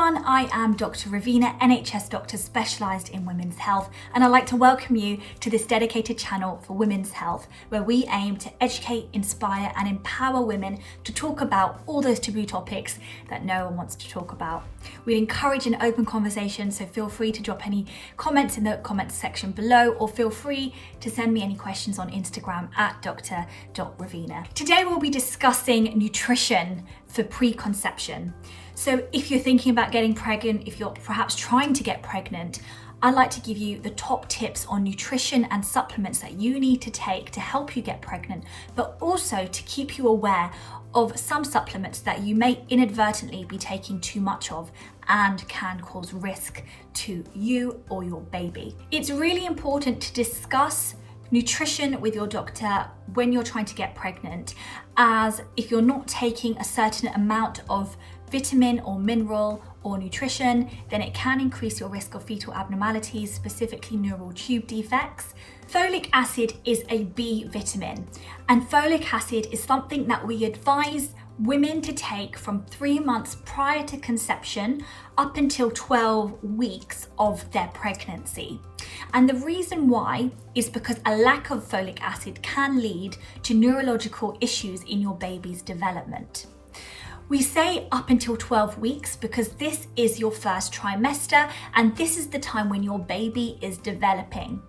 everyone, I am Doctor Ravina, NHS doctor specialised in women's health, and I'd like to welcome you to this dedicated channel for women's health, where we aim to educate, inspire and empower women to talk about all those taboo topics that no one wants to talk about. We encourage an open conversation, so feel free to drop any comments in the comments section below, or feel free to send me any questions on Instagram at dr.ravina. Today we'll be discussing nutrition for preconception. So if you're thinking about getting pregnant, if you're perhaps trying to get pregnant, I'd like to give you the top tips on nutrition and supplements that you need to take to help you get pregnant, but also to keep you aware of some supplements that you may inadvertently be taking too much of and can cause risk to you or your baby. It's really important to discuss nutrition with your doctor when you're trying to get pregnant, as if you're not taking a certain amount of vitamin or mineral or nutrition, then it can increase your risk of fetal abnormalities, specifically neural tube defects. Folic acid is a B vitamin, and folic acid is something that we advise women to take from 3 months prior to conception up until 12 weeks of their pregnancy. And the reason why is because a lack of folic acid can lead to neurological issues in your baby's development. We say up until 12 weeks because this is your first trimester and this is the time when your baby is developing.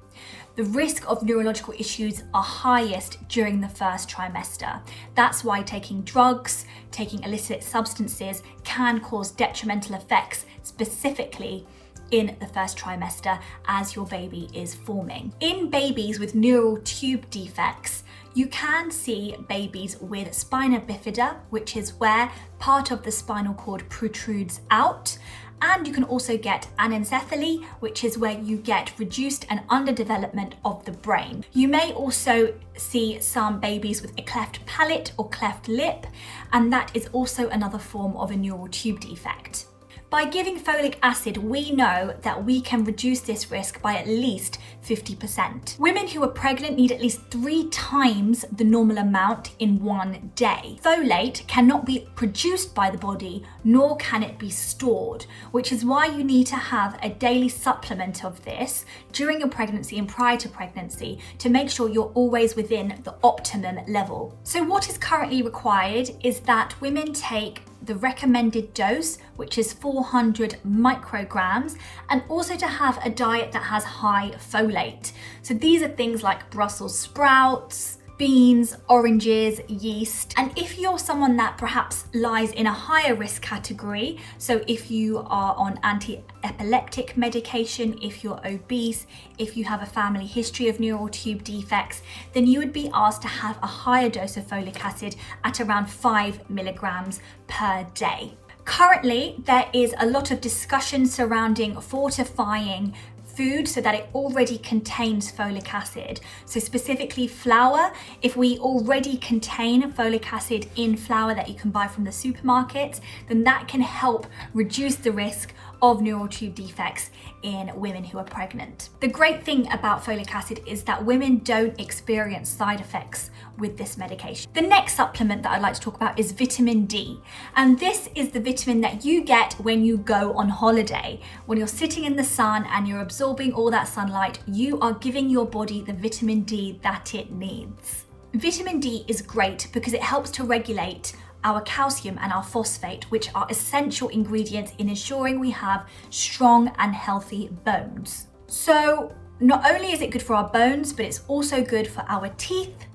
The risk of neurological issues are highest during the first trimester. That's why taking drugs, taking illicit substances can cause detrimental effects, specifically in the first trimester as your baby is forming. In babies with neural tube defects, you can see babies with spina bifida, which is where part of the spinal cord protrudes out. And you can also get anencephaly, which is where you get reduced and underdevelopment of the brain. You may also see some babies with a cleft palate or cleft lip, and that is also another form of a neural tube defect. By giving folic acid, we know that we can reduce this risk by at least 50%. Women who are pregnant need at least 3 times the normal amount in 1 day. Folate cannot be produced by the body, nor can it be stored, which is why you need to have a daily supplement of this during your pregnancy and prior to pregnancy to make sure you're always within the optimum level. So what is currently required is that women take the recommended dose, which is 400 micrograms, and also to have a diet that has high folate. So these are things like Brussels sprouts, beans, oranges, yeast. And if you're someone that perhaps lies in a higher risk category, so if you are on anti-epileptic medication, if you're obese, if you have a family history of neural tube defects, then you would be asked to have a higher dose of folic acid at around 5 milligrams per day. Currently, there is a lot of discussion surrounding fortifying food so that it already contains folic acid. So specifically flour, if we already contain folic acid in flour that you can buy from the supermarket, then that can help reduce the risk of neural tube defects in women who are pregnant. The great thing about folic acid is that women don't experience side effects with this medication. The next supplement that I'd like to talk about is vitamin D. And this is the vitamin that you get when you go on holiday. When you're sitting in the sun and you're absorbing all that sunlight, you are giving your body the vitamin D that it needs. Vitamin D is great because it helps to regulate our calcium and our phosphate, which are essential ingredients in ensuring we have strong and healthy bones. So not only is it good for our bones, but it's also good for our teeth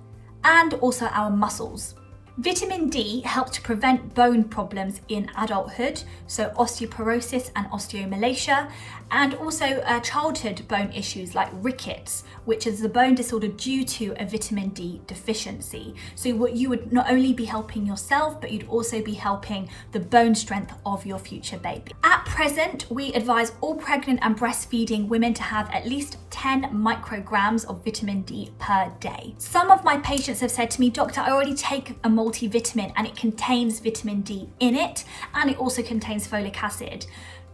and also our muscles. Vitamin D helps to prevent bone problems in adulthood, so osteoporosis and osteomalacia, and also childhood bone issues like rickets, which is a bone disorder due to a vitamin D deficiency. So what you would not only be helping yourself, but you'd also be helping the bone strength of your future baby. At present, we advise all pregnant and breastfeeding women to have at least 10 micrograms of vitamin D per day. Some of my patients have said to me, "Doctor, I already take a multivitamin and it contains vitamin D in it, and it also contains folic acid."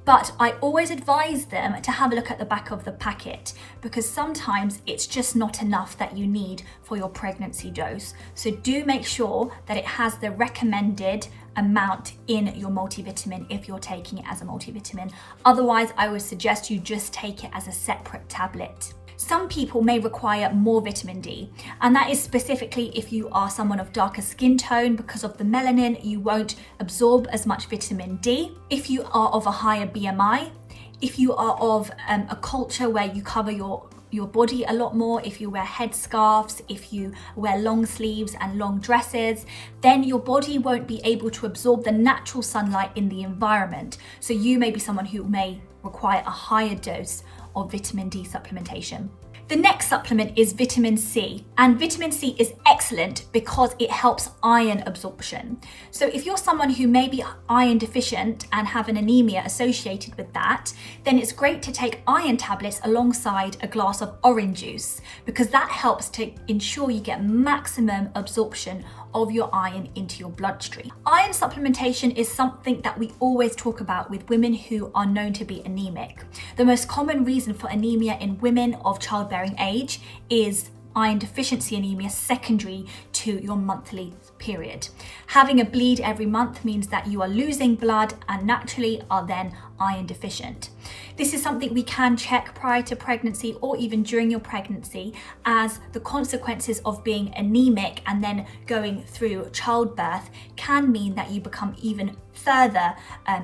But I always advise them to have a look at the back of the packet, because sometimes it's just not enough that you need for your pregnancy dose. So do make sure that it has the recommended amount in your multivitamin if you're taking it as a multivitamin. Otherwise, I would suggest you just take it as a separate tablet. Some people may require more vitamin D, and that is specifically if you are someone of darker skin tone. Because of the melanin, you won't absorb as much vitamin D. If you are of a higher BMI, if you are of a culture where you cover your body a lot more, if you wear headscarves, if you wear long sleeves and long dresses, then your body won't be able to absorb the natural sunlight in the environment. So you may be someone who may require a higher dose of vitamin D supplementation. The next supplement is vitamin C, and vitamin C is excellent because it helps iron absorption. So if you're someone who may be iron deficient and have an anemia associated with that, then it's great to take iron tablets alongside a glass of orange juice, because that helps to ensure you get maximum absorption of your iron into your bloodstream. Iron supplementation is something that we always talk about with women who are known to be anemic. The most common reason for anemia in women of childbearing age is iron deficiency anemia secondary to your monthly period. Having a bleed every month means that you are losing blood and naturally are then iron deficient. This is something we can check prior to pregnancy or even during your pregnancy, as the consequences of being anemic and then going through childbirth can mean that you become even further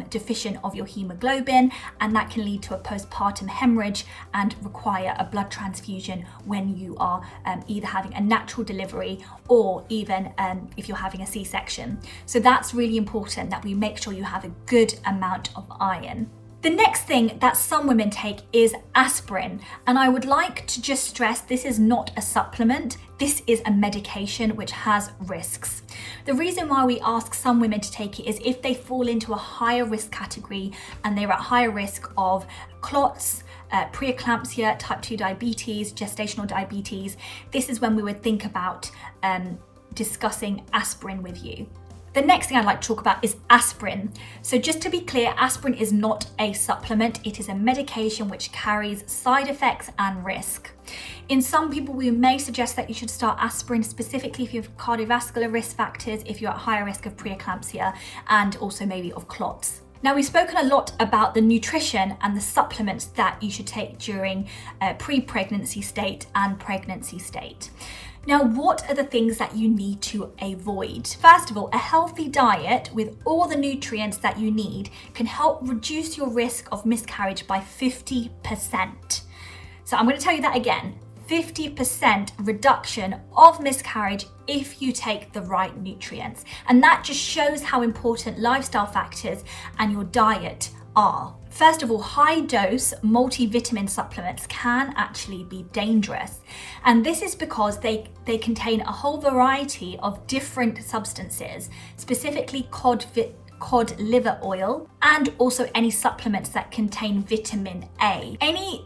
deficient of your hemoglobin, and that can lead to a postpartum hemorrhage and require a blood transfusion when you are either having a natural delivery or even if you're having a C-section. So that's really important that we make sure you have a good amount of iron. The next thing that some women take is aspirin, and I would like to just stress this is not a supplement, this is a medication which has risks. The reason why we ask some women to take it is if they fall into a higher risk category and they're at higher risk of clots, preeclampsia, type 2 diabetes, gestational diabetes. This is when we would think about discussing aspirin with you. The next thing I'd like to talk about is aspirin. So just to be clear, aspirin is not a supplement. It is a medication which carries side effects and risk. In some people, we may suggest that you should start aspirin specifically if you have cardiovascular risk factors, if you're at higher risk of preeclampsia, and also maybe of clots. Now, we've spoken a lot about the nutrition and the supplements that you should take during pre-pregnancy state and pregnancy state. Now, what are the things that you need to avoid? First of all, a healthy diet with all the nutrients that you need can help reduce your risk of miscarriage by 50%. So I'm going to tell you that again. 50% reduction of miscarriage if you take the right nutrients. And that just shows how important lifestyle factors and your diet are. First of all, high dose multivitamin supplements can actually be dangerous. And this is because they contain a whole variety of different substances, specifically cod liver oil, and also any supplements that contain vitamin A. Any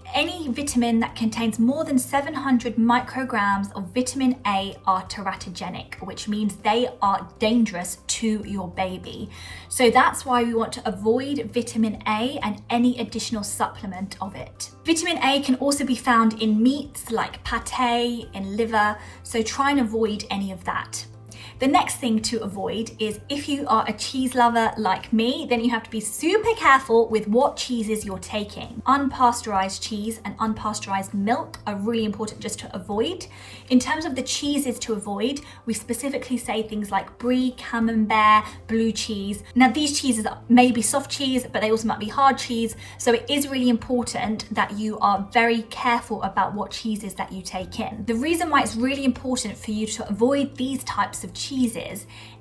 vitamin that contains more than 700 micrograms of vitamin A are teratogenic, which means they are dangerous to your baby. So that's why we want to avoid vitamin A and any additional supplement of it. Vitamin A can also be found in meats like pate, in liver, so try and avoid any of that. The next thing to avoid is if you are a cheese lover like me, then you have to be super careful with what cheeses you're taking. Unpasteurized cheese and unpasteurized milk are really important just to avoid. In terms of the cheeses to avoid, we specifically say things like brie, camembert, blue cheese. Now, these cheeses may be soft cheese, but they also might be hard cheese. So it is really important that you are very careful about what cheeses that you take in. The reason why it's really important for you to avoid these types of cheeses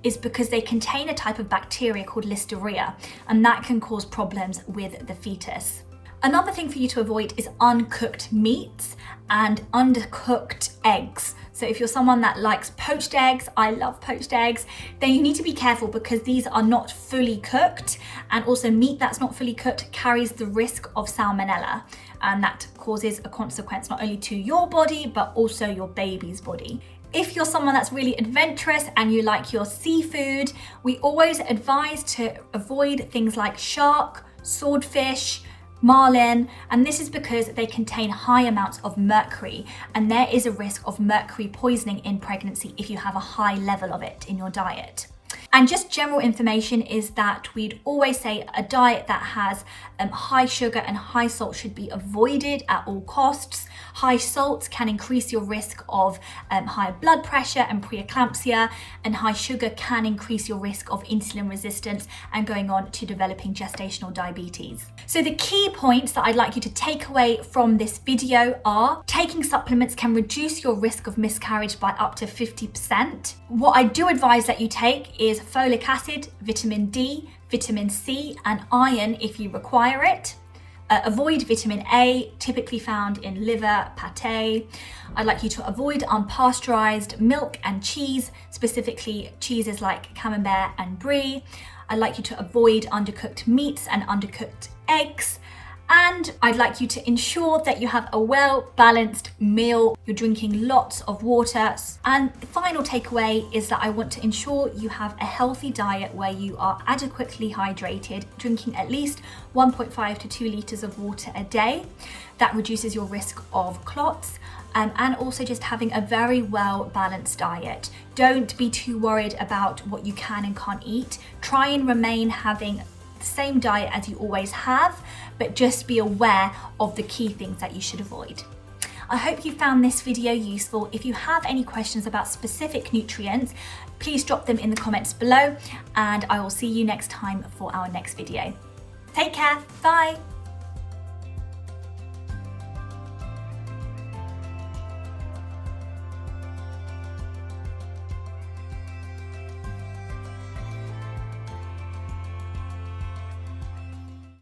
is because they contain a type of bacteria called LISTERIA, and that can cause problems with the fetus. Another thing for you to avoid is uncooked meats and undercooked eggs. So if you're someone that likes poached eggs, I love poached eggs, then you need to be careful because these are not fully cooked, and also meat that's not fully cooked carries the risk of salmonella, and that causes a consequence not only to your body but also your baby's body. If you're someone that's really adventurous and you like your seafood, we always advise to avoid things like shark, swordfish, marlin, and this is because they contain high amounts of mercury, and there is a risk of mercury poisoning in pregnancy if you have a high level of it in your diet. And just general information is that we'd always say a diet that has high sugar and high salt should be avoided at all costs. High salt can increase your risk of high blood pressure and preeclampsia, and high sugar can increase your risk of insulin resistance and going on to developing gestational diabetes. So the key points that I'd like you to take away from this video are: taking supplements can reduce your risk of miscarriage by up to 50%. What I do advise that you take is folic acid, vitamin D, vitamin C, and iron if you require it. Avoid vitamin A, typically found in liver, pate. I'd like you to avoid unpasteurized milk and cheese, specifically cheeses like camembert and brie. I'd like you to avoid undercooked meats and undercooked eggs. And I'd like you to ensure that you have a well-balanced meal, you're drinking lots of water. And the final takeaway is that I want to ensure you have a healthy diet where you are adequately hydrated, drinking at least 1.5 to 2 liters of water a day. That reduces your risk of clots. And also just having a very well-balanced diet. Don't be too worried about what you can and can't eat. Try and remain having the same diet as you always have, but just be aware of the key things that you should avoid. I hope you found this video useful. If you have any questions about specific nutrients, please drop them in the comments below, and I will see you next time for our next video. Take care, bye.